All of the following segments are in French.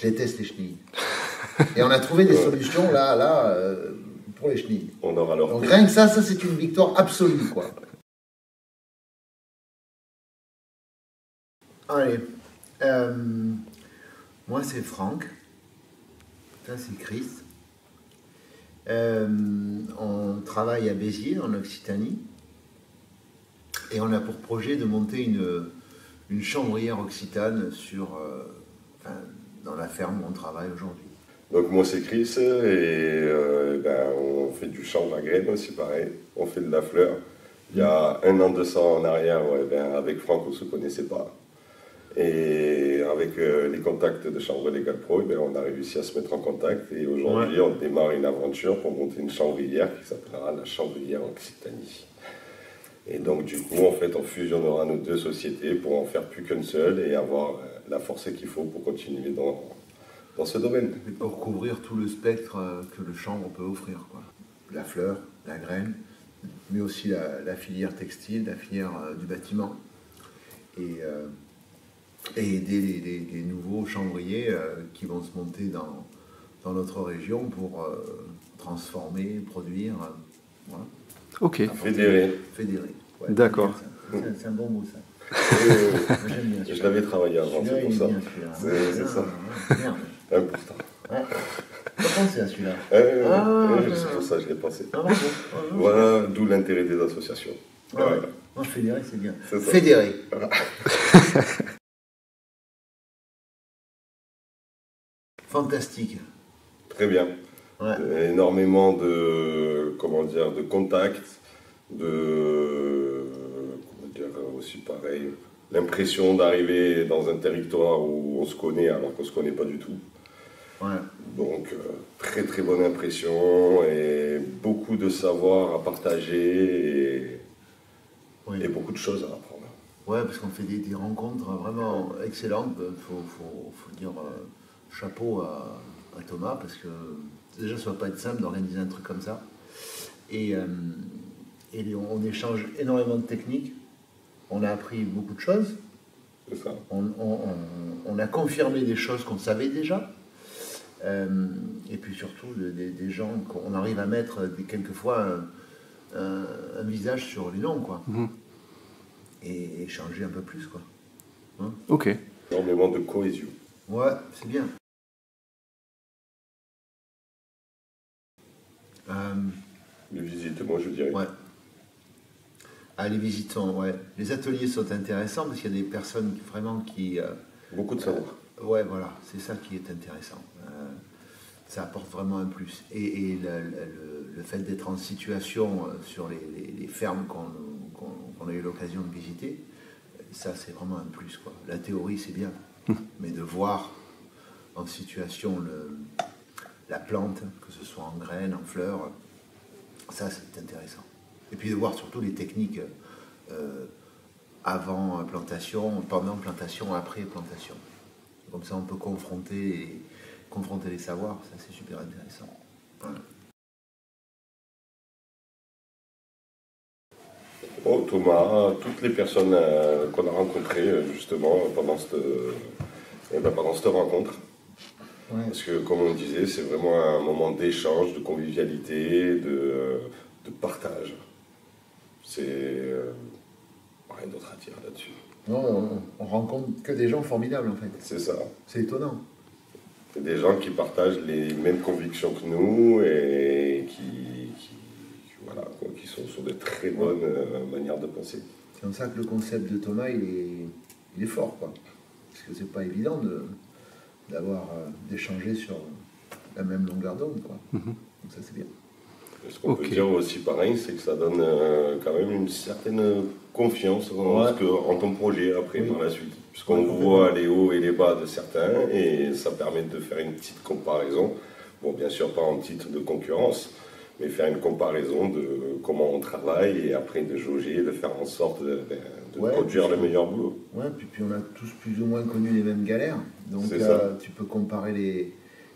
je déteste les chenilles. Et on a trouvé des solutions là, pour les chenilles. On aura leur Donc rien que ça c'est une victoire absolue, quoi. Allez, moi c'est Franck, ça c'est Chris. On travaille à Béziers, en Occitanie, et on a pour projet de monter une chambrière occitane dans la ferme où on travaille aujourd'hui. Donc moi c'est Chris et on fait du chanvre à graines aussi pareil, on fait de la fleur. Il y a 1 an de ça en arrière, avec Franck on ne se connaissait pas. Et avec les contacts de Chambre Légale Pro, on a réussi à se mettre en contact et aujourd'hui on démarre une aventure pour monter une chambrière qui s'appellera la Chambrière Occitanie. Et donc du coup en fait on fusionnera nos 2 sociétés pour en faire plus qu'une seule et avoir la force qu'il faut pour continuer dans ce domaine. Et pour couvrir tout le spectre que le chanvre peut offrir, quoi. La fleur, la graine, mais aussi la filière textile, la filière du bâtiment. Et aider les nouveaux chanvriers qui vont se monter dans notre région pour transformer, produire. Voilà. Ok. Fédérer. Ouais, d'accord. C'est un bon mot, ça. J'aime bien. Je l'avais travaillé avant, c'est pour ça. C'est ça. Merde. Important. Ouais. T'as pensé à celui-là? C'est pour ça que je l'ai pensé. Voilà d'où l'intérêt des associations. Voilà. Fédérer, c'est bien. C'est ça. Fédérer. Voilà. Fantastique. Très bien. Ouais. Énormément de contacts, aussi pareil, l'impression d'arriver dans un territoire où on se connaît alors qu'on ne se connaît pas du tout. Ouais. Donc très très bonne impression et beaucoup de savoir à partager et beaucoup de choses à apprendre. Ouais, parce qu'on fait des rencontres vraiment excellentes. Faut dire chapeau à Thomas, parce que déjà ça va pas être simple d'organiser un truc comme ça. Et on échange énormément de techniques. On a appris beaucoup de choses. C'est ça. On a confirmé des choses qu'on savait déjà. Et puis surtout des gens qu'on arrive à mettre quelquefois un visage sur les noms, quoi. Et échanger un peu plus, quoi. Hein? Ok. Énormément de cohésion. Ouais, c'est bien. Les visites, moi je dirais. Ouais. Ah, les visitants, ouais. Les ateliers sont intéressants parce qu'il y a des personnes qui Beaucoup de savoir. ouais, voilà, c'est ça qui est intéressant. Ça apporte vraiment un plus. Et le fait d'être en situation sur les fermes qu'on a eu l'occasion de visiter, ça c'est vraiment un plus, quoi. La théorie c'est bien, mais de voir en situation la plante, que ce soit en graines, en fleurs, ça c'est intéressant. Et puis de voir surtout les techniques avant plantation, pendant plantation, après plantation. Comme ça on peut confronter les savoirs, ça c'est super intéressant. Voilà. Oh, Thomas, toutes les personnes qu'on a rencontrées justement pendant cette rencontre. Ouais. Parce que comme on disait, c'est vraiment un moment d'échange, de convivialité, de partage. C'est rien d'autre à dire là-dessus. Non, on rencontre que des gens formidables en fait. C'est ça. C'est étonnant. C'est des gens qui partagent les mêmes convictions que nous et qui sont sur de très bonnes manières de penser. C'est comme ça que le concept de Thomas, il est fort, quoi. Parce que c'est pas évident d'échanger sur la même longueur d'onde, quoi. Donc ça, c'est bien. Ce qu'on peut dire aussi pareil, c'est que ça donne quand même une certaine confiance en ton projet après, par la suite. Puisqu'on voit les hauts et les bas de certains et ça permet de faire une petite comparaison. Bon, bien sûr, pas en titre de concurrence, mais faire une comparaison de comment on travaille et après de jauger, de faire en sorte de produire le meilleur boulot. Ouais, puis on a tous plus ou moins connu les mêmes galères. Donc tu peux comparer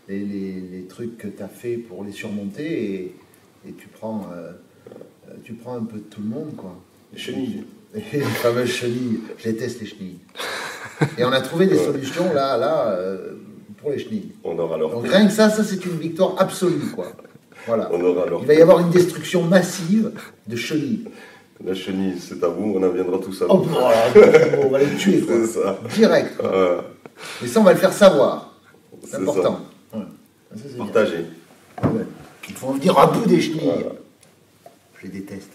les trucs que tu as fait pour les surmonter et tu prends un peu de tout le monde, quoi. Les chenilles. Les fameuses chenilles. Je déteste les chenilles. Et on a trouvé des solutions là pour les chenilles. On aura leur Donc rien que ça c'est une victoire absolue, quoi. Voilà. On aura leur Il va y avoir une destruction massive de chenilles. La chenille, c'est à vous, on en viendra tous à Oh, vous. voilà, on va les tuer, quoi. C'est ça. Direct, quoi. Mais ça, on va le faire savoir. C'est C'est important. Ouais. Ça, c'est bien. Partagez. Ouais. Il faut en venir à bout des chenilles. Voilà. Je les déteste.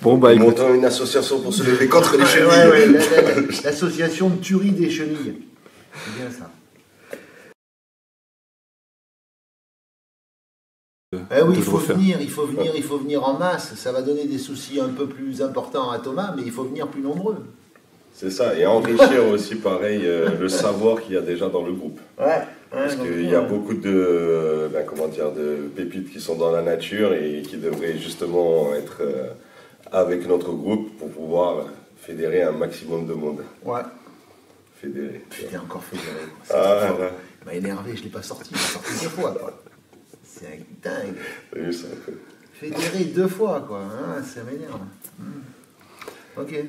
Bon, bah, écoute, Montons une association pour se lever contre les Ouais, chenilles. ouais, l'association de tuerie des chenilles. C'est bien ça. Eh oui, toujours faire. il faut venir en masse. Ça va donner des soucis un peu plus importants à Thomas, mais il faut venir plus nombreux. C'est ça, et enrichir aussi, pareil, le savoir qu'il y a déjà dans le groupe. Ouais. Parce qu'il y a beaucoup de, de pépites qui sont dans la nature et qui devraient justement être avec notre groupe pour pouvoir fédérer un maximum de monde. Ouais. Fédérer. J'étais encore fédéré. Ah, là. Il m'a énervé, je ne l'ai pas sorti. Je l'ai sorti 2 fois, quoi. C'est dingue. Oui, c'est un peu. Fédéré 2 fois, quoi. Ah, ça m'énerve. Ok.